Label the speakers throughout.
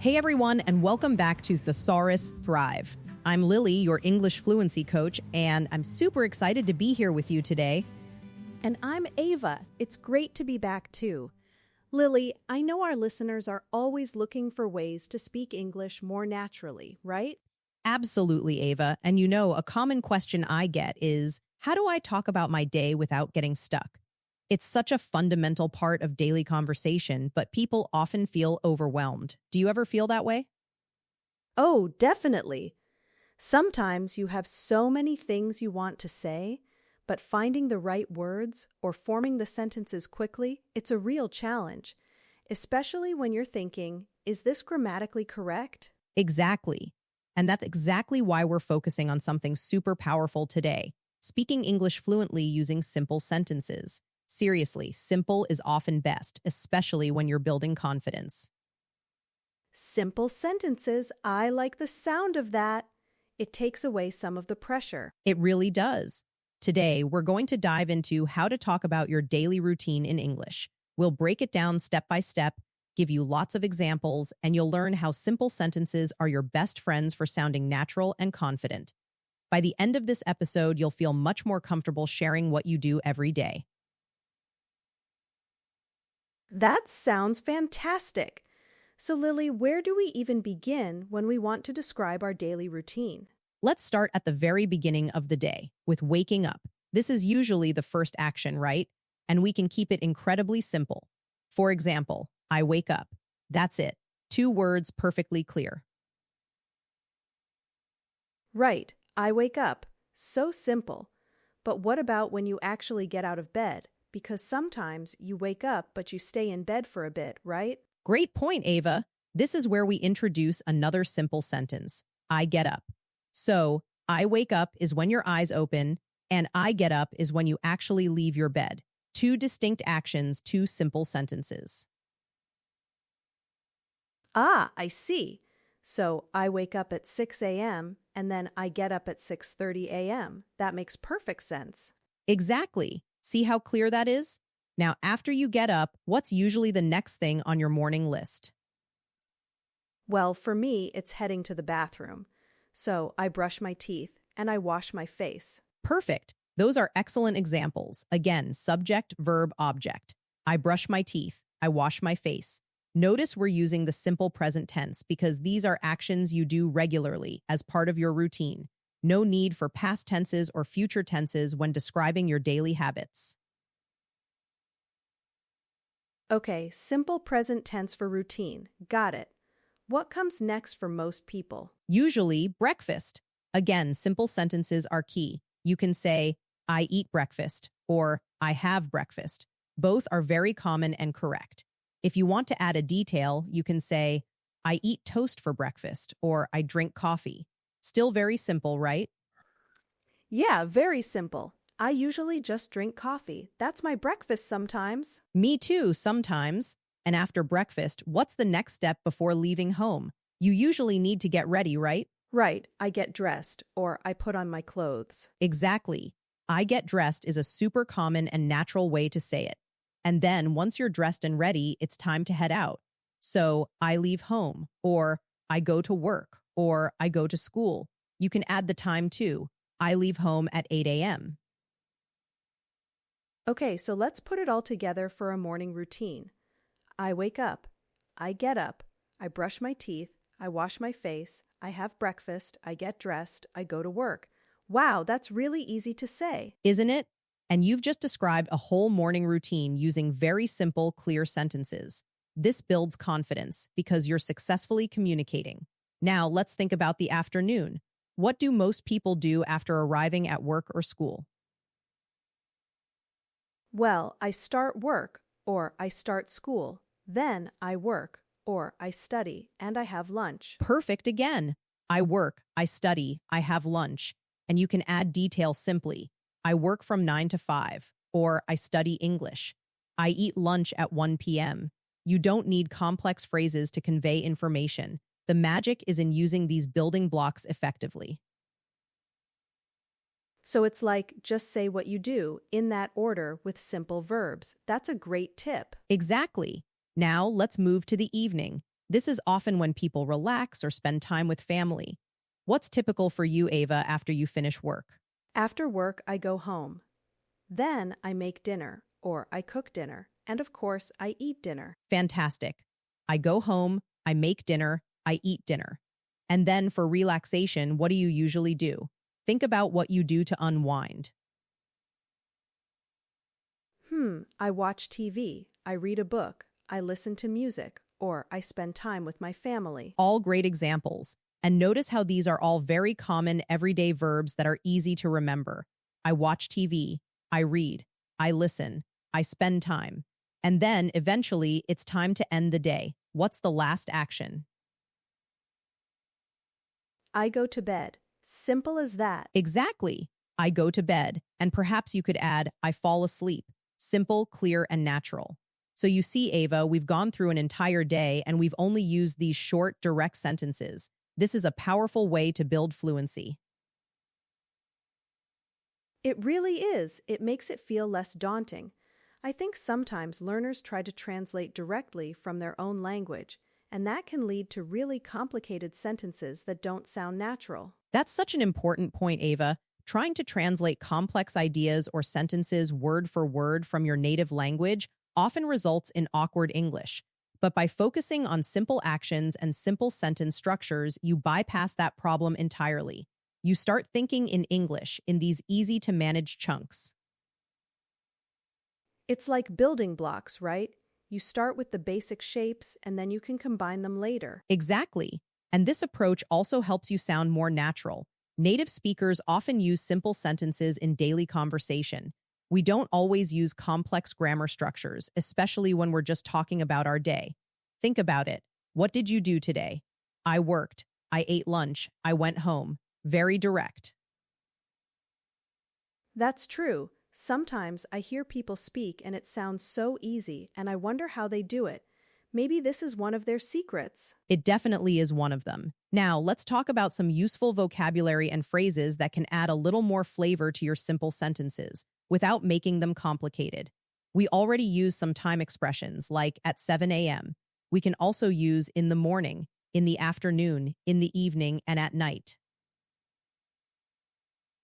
Speaker 1: Hey everyone, and welcome back to Thesaurus Thrive. I'm Lily, your English fluency coach, and I'm super excited to be here with you today.
Speaker 2: And I'm Ava. It's great to be back too. Lily, I know our listeners are always looking for ways to speak English more naturally, right?
Speaker 1: Absolutely, Ava. And you know, a common question I get is, how do I talk about my day without getting stuck? It's such a fundamental part of daily conversation, but people often feel overwhelmed. Do you ever feel that way?
Speaker 2: Oh, definitely. Sometimes you have so many things you want to say, but finding the right words or forming the sentences quickly, it's a real challenge, especially when you're thinking, is this grammatically correct?
Speaker 1: Exactly. And that's exactly why we're focusing on something super powerful today, speaking English fluently using simple sentences. Seriously, simple is often best, especially when you're building confidence.
Speaker 2: Simple sentences, I like the sound of that. It takes away some of the pressure.
Speaker 1: It really does. Today, we're going to dive into how to talk about your daily routine in English. We'll break it down step by step, give you lots of examples, and you'll learn how simple sentences are your best friends for sounding natural and confident. By the end of this episode, you'll feel much more comfortable sharing what you do every day.
Speaker 2: That sounds fantastic. So, Lily, where do we even begin when we want to describe our daily routine?
Speaker 1: Let's start at the very beginning of the day with waking up. This is usually the first action, right? And we can keep it incredibly simple. For example, I wake up. That's it. 2 words perfectly clear.
Speaker 2: Right, I wake up. So simple. But what about when you actually get out of bed? Because sometimes you wake up, but you stay in bed for a bit, right?
Speaker 1: Great point, Ava. This is where we introduce another simple sentence. I get up. So, I wake up is when your eyes open, and I get up is when you actually leave your bed. 2 distinct actions, 2 simple sentences.
Speaker 2: Ah, I see. So I wake up at 6 a.m. and then I get up at 6:30 a.m. That makes perfect sense.
Speaker 1: Exactly. See how clear that is? Now, after you get up, what's usually the next thing on your morning list?
Speaker 2: Well, for me, it's heading to the bathroom. So I brush my teeth and I wash my face.
Speaker 1: Perfect. Those are excellent examples. Again, subject, verb, object. I brush my teeth. I wash my face. Notice we're using the simple present tense because these are actions you do regularly as part of your routine. No need for past tenses or future tenses when describing your daily habits.
Speaker 2: Okay, simple present tense for routine. Got it. What comes next for most people?
Speaker 1: Usually, breakfast. Again, simple sentences are key. You can say, I eat breakfast, or I have breakfast. Both are very common and correct. If you want to add a detail, you can say, I eat toast for breakfast, or I drink coffee. Still very simple, right?
Speaker 2: Yeah, very simple. I usually just drink coffee. That's my breakfast sometimes.
Speaker 1: Me too, sometimes. And after breakfast, what's the next step before leaving home? You usually need to get ready, right?
Speaker 2: Right, I get dressed or I put on my clothes.
Speaker 1: Exactly. I get dressed is a super common and natural way to say it. And then once you're dressed and ready, it's time to head out. So I leave home, or I go to work, or I go to school. You can add the time too. I leave home at 8 a.m.
Speaker 2: Okay, so let's put it all together for a morning routine. I wake up. I get up. I brush my teeth. I wash my face. I have breakfast. I get dressed. I go to work. Wow, that's really easy to say.
Speaker 1: Isn't it? And you've just described a whole morning routine using very simple, clear sentences. This builds confidence because you're successfully communicating. Now, let's think about the afternoon. What do most people do after arriving at work or school?
Speaker 2: Well, I start work or I start school. Then I work or I study and I have lunch.
Speaker 1: Perfect again. I work, I study, I have lunch. And you can add detail simply. I work from 9 to 5, or I study English. I eat lunch at 1 p.m. You don't need complex phrases to convey information. The magic is in using these building blocks effectively.
Speaker 2: So it's like just say what you do in that order with simple verbs. That's a great tip.
Speaker 1: Exactly. Now let's move to the evening. This is often when people relax or spend time with family. What's typical for you, Ava, after you finish work?
Speaker 2: After work, I go home. Then I make dinner, or I cook dinner, and of course, I eat dinner.
Speaker 1: Fantastic. I go home, I make dinner, I eat dinner. And then for relaxation, what do you usually do? Think about what you do to unwind.
Speaker 2: I watch TV, I read a book, I listen to music, or I spend time with my family.
Speaker 1: All great examples. And notice how these are all very common everyday verbs that are easy to remember. I watch TV, I read, I listen, I spend time. And then, eventually, it's time to end the day. What's the last action?
Speaker 2: I go to bed. Simple as that.
Speaker 1: Exactly. I go to bed. And perhaps you could add, I fall asleep. Simple, clear, and natural. So you see, Ava, we've gone through an entire day and we've only used these short, direct sentences. This is a powerful way to build fluency.
Speaker 2: It really is. It makes it feel less daunting. I think sometimes learners try to translate directly from their own language, and that can lead to really complicated sentences that don't sound natural.
Speaker 1: That's such an important point, Ava. Trying to translate complex ideas or sentences word for word from your native language often results in awkward English. But by focusing on simple actions and simple sentence structures, you bypass that problem entirely. You start thinking in English in these easy-to-manage chunks.
Speaker 2: It's like building blocks, right? You start with the basic shapes and then you can combine them later.
Speaker 1: Exactly. And this approach also helps you sound more natural. Native speakers often use simple sentences in daily conversation. We don't always use complex grammar structures, especially when we're just talking about our day. Think about it. What did you do today? I worked. I ate lunch. I went home. Very direct.
Speaker 2: That's true. Sometimes I hear people speak and it sounds so easy, and I wonder how they do it. Maybe this is one of their secrets.
Speaker 1: It definitely is one of them. Now, let's talk about some useful vocabulary and phrases that can add a little more flavor to your simple sentences without making them complicated. We already use some time expressions like at 7 a.m. We can also use in the morning, in the afternoon, in the evening, and at night.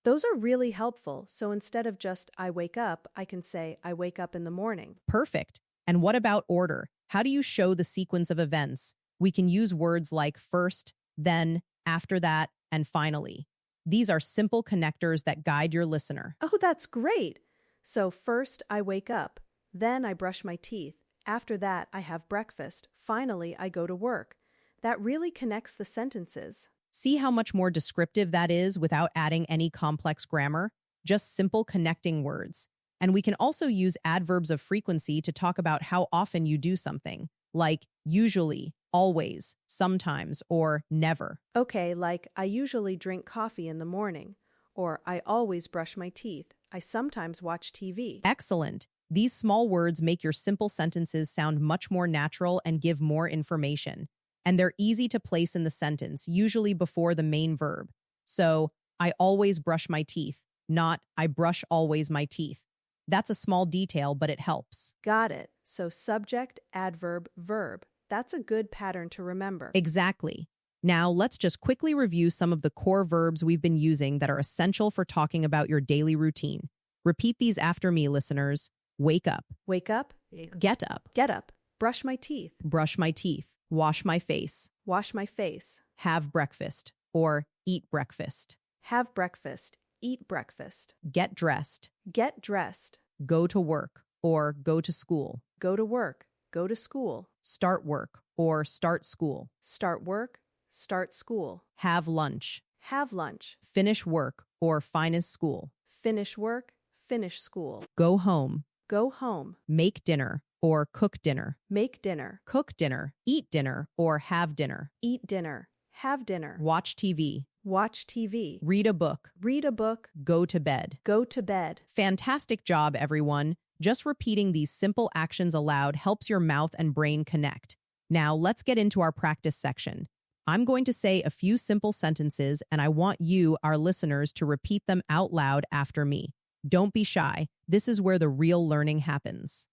Speaker 2: Those are really helpful, so instead of just I wake up, I can say I wake up in the morning.
Speaker 1: Perfect. And what about order? How do you show the sequence of events? We can use words like first, then, after that, and finally. These are simple connectors that guide your listener.
Speaker 2: Oh, that's great! So first I wake up, then I brush my teeth, after that I have breakfast, finally I go to work. That really connects the sentences.
Speaker 1: See how much more descriptive that is without adding any complex grammar? Just simple connecting words. And we can also use adverbs of frequency to talk about how often you do something, like usually, always, sometimes, or never.
Speaker 2: Okay, like I usually drink coffee in the morning, or I always brush my teeth. I sometimes watch TV.
Speaker 1: Excellent. These small words make your simple sentences sound much more natural and give more information. And they're easy to place in the sentence, usually before the main verb. So, I always brush my teeth, not I brush always my teeth. That's a small detail, but it helps.
Speaker 2: Got it. So subject, adverb, verb. That's a good pattern to remember.
Speaker 1: Exactly. Now, let's just quickly review some of the core verbs we've been using that are essential for talking about your daily routine. Repeat these after me, listeners. Wake up.
Speaker 2: Wake up.
Speaker 1: Get up.
Speaker 2: Get up. Brush my teeth.
Speaker 1: Brush my teeth. Wash my face.
Speaker 2: Wash my face.
Speaker 1: Have breakfast or eat breakfast.
Speaker 2: Have breakfast. Eat breakfast.
Speaker 1: Get dressed.
Speaker 2: Get dressed.
Speaker 1: Go to work or go to school.
Speaker 2: Go to work. Go to school.
Speaker 1: Start work or start school.
Speaker 2: Start work. Start school.
Speaker 1: Have lunch.
Speaker 2: Have lunch.
Speaker 1: Finish work or finish school.
Speaker 2: Finish work. Finish school.
Speaker 1: Go home.
Speaker 2: Go home.
Speaker 1: Make dinner or cook dinner.
Speaker 2: Make dinner.
Speaker 1: Cook dinner. Eat dinner or have dinner.
Speaker 2: Eat dinner. Have dinner.
Speaker 1: Watch TV.
Speaker 2: Watch TV.
Speaker 1: Read a book.
Speaker 2: Read a book.
Speaker 1: Go to bed.
Speaker 2: Go to bed.
Speaker 1: Fantastic job, everyone. Just repeating these simple actions aloud helps your mouth and brain connect. Now, let's get into our practice section. I'm going to say a few simple sentences, and I want you, our listeners, to repeat them out loud after me. Don't be shy. This is where the real learning happens.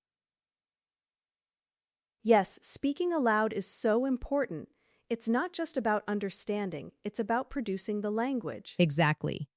Speaker 2: Yes, speaking aloud is so important. It's not just about understanding, it's about producing the language.
Speaker 1: Exactly.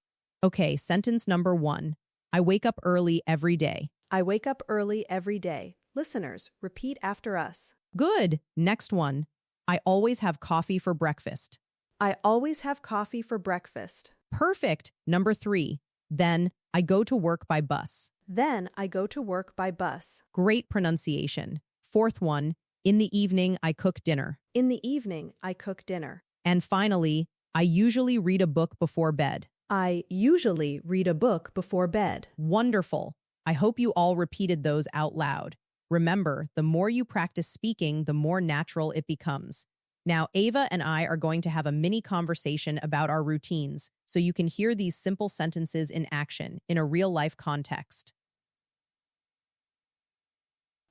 Speaker 1: Okay, sentence number 1. I wake up early every day.
Speaker 2: I wake up early every day. Listeners, repeat after us.
Speaker 1: Good. Next one. I always have coffee for breakfast.
Speaker 2: I always have coffee for breakfast.
Speaker 1: Perfect. Number 3. Then I go to work by bus.
Speaker 2: Then I go to work by bus.
Speaker 1: Great pronunciation. Fourth one. In the evening, I cook dinner.
Speaker 2: In the evening, I cook dinner.
Speaker 1: And finally, I usually read a book before bed.
Speaker 2: I usually read a book before bed.
Speaker 1: Wonderful. I hope you all repeated those out loud. Remember, the more you practice speaking, the more natural it becomes. Now, Ava and I are going to have a mini conversation about our routines so you can hear these simple sentences in action in a real-life context.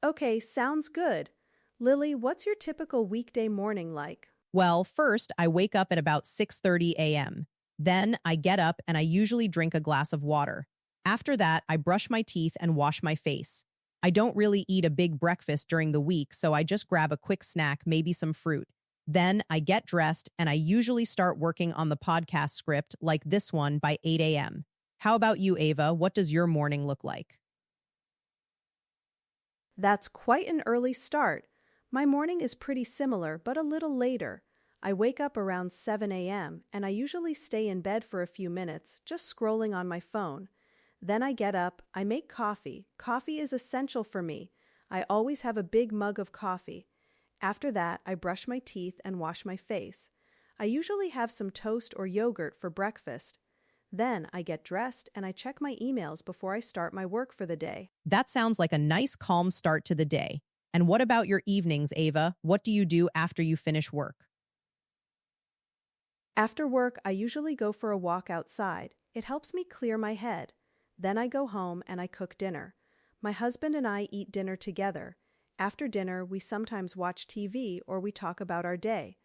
Speaker 2: Okay, sounds good. Lily, what's your typical weekday morning like?
Speaker 1: Well, first, I wake up at about 6:30 a.m. Then I get up and I usually drink a glass of water. After that, I brush my teeth and wash my face. I don't really eat a big breakfast during the week, so I just grab a quick snack, maybe some fruit. Then I get dressed and I usually start working on the podcast script like this one by 8 a.m. How about you, Ava? What does your morning look like?
Speaker 2: That's quite an early start. My morning is pretty similar, but a little later. I wake up around 7 a.m. and I usually stay in bed for a few minutes, just scrolling on my phone. Then I get up, I make coffee. Coffee is essential for me. I always have a big mug of coffee. After that, I brush my teeth and wash my face. I usually have some toast or yogurt for breakfast. Then I get dressed and I check my emails before I start my work for the day.
Speaker 1: That sounds like a nice, calm start to the day. And what about your evenings, Ava? What do you do after you finish work?
Speaker 2: After work, I usually go for a walk outside. It helps me clear my head. Then I go home and I cook dinner. My husband and I eat dinner together. After dinner, we sometimes watch TV or we talk about our day.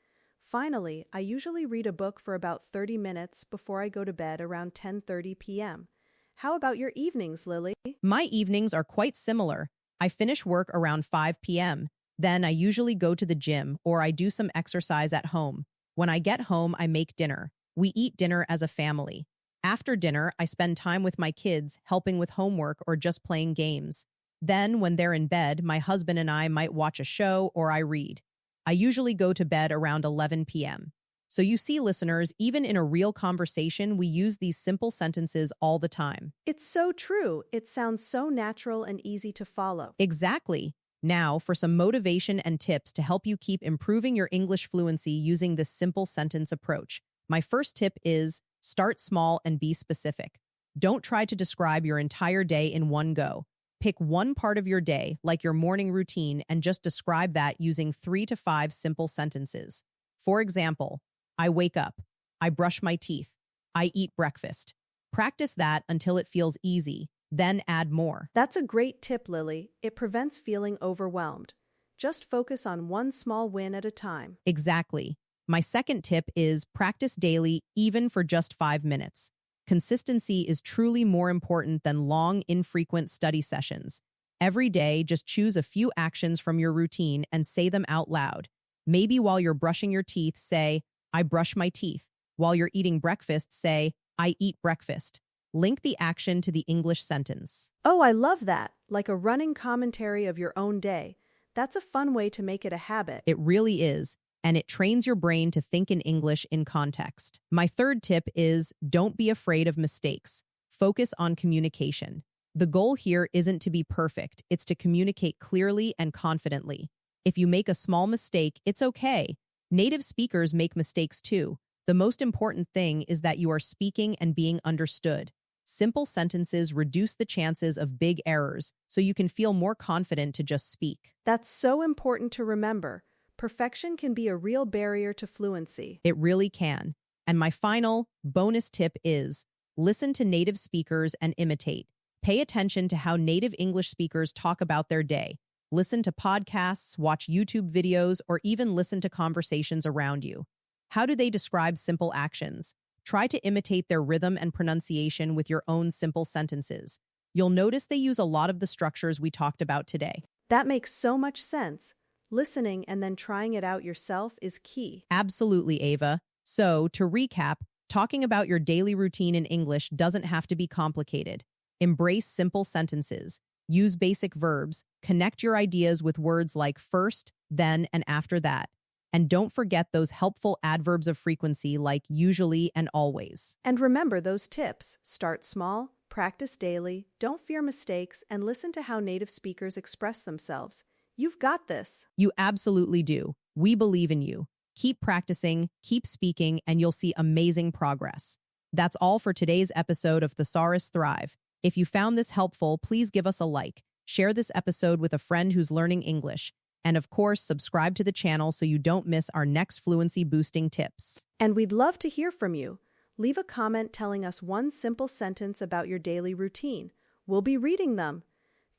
Speaker 2: Finally, I usually read a book for about 30 minutes before I go to bed around 10:30 p.m. How about your evenings, Lily?
Speaker 1: My evenings are quite similar. I finish work around 5 p.m. Then I usually go to the gym or I do some exercise at home. When I get home, I make dinner. We eat dinner as a family. After dinner, I spend time with my kids, helping with homework or just playing games. Then, when they're in bed, my husband and I might watch a show or I read. I usually go to bed around 11 p.m. So you see, listeners, even in a real conversation, we use these simple sentences all the time.
Speaker 2: It's so true. It sounds so natural and easy to follow.
Speaker 1: Exactly. Now, for some motivation and tips to help you keep improving your English fluency using this simple sentence approach. My first tip is start small and be specific. Don't try to describe your entire day in one go. Pick one part of your day, like your morning routine, and just describe that using 3 to 5 simple sentences. For example, I wake up, I brush my teeth, I eat breakfast. Practice that until it feels easy, then add more.
Speaker 2: That's a great tip, Lily. It prevents feeling overwhelmed. Just focus on one small win at a time.
Speaker 1: Exactly. My second tip is practice daily, even for just 5 minutes. Consistency is truly more important than long, infrequent study sessions. Every day, just choose a few actions from your routine and say them out loud. Maybe while you're brushing your teeth, say, I brush my teeth. While you're eating breakfast, say, I eat breakfast. Link the action to the English sentence.
Speaker 2: Oh, I love that. Like a running commentary of your own day. That's a fun way to make it a habit.
Speaker 1: It really is, and it trains your brain to think in English in context. My third tip is don't be afraid of mistakes. Focus on communication. The goal here isn't to be perfect, it's to communicate clearly and confidently. If you make a small mistake, it's okay. Native speakers make mistakes too. The most important thing is that you are speaking and being understood. Simple sentences reduce the chances of big errors, so you can feel more confident to just speak.
Speaker 2: That's so important to remember. Perfection can be a real barrier to fluency.
Speaker 1: It really can. And my final bonus tip is listen to native speakers and imitate. Pay attention to how native English speakers talk about their day. Listen to podcasts, watch YouTube videos, or even listen to conversations around you. How do they describe simple actions? Try to imitate their rhythm and pronunciation with your own simple sentences. You'll notice they use a lot of the structures we talked about today.
Speaker 2: That makes so much sense. Listening and then trying it out yourself is key.
Speaker 1: Absolutely, Ava. So, to recap, talking about your daily routine in English doesn't have to be complicated. Embrace simple sentences. Use basic verbs. Connect your ideas with words like first, then, and after that. And don't forget those helpful adverbs of frequency like usually and always.
Speaker 2: And remember those tips. Start small, practice daily, don't fear mistakes, and listen to how native speakers express themselves. You've got this.
Speaker 1: You absolutely do. We believe in you. Keep practicing, keep speaking, and you'll see amazing progress. That's all for today's episode of Thesaurus Thrive. If you found this helpful, please give us a like, share this episode with a friend who's learning English, and of course, subscribe to the channel so you don't miss our next fluency boosting tips.
Speaker 2: And we'd love to hear from you. Leave a comment telling us one simple sentence about your daily routine. We'll be reading them.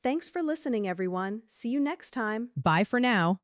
Speaker 2: Thanks for listening, everyone. See you next time.
Speaker 1: Bye for now.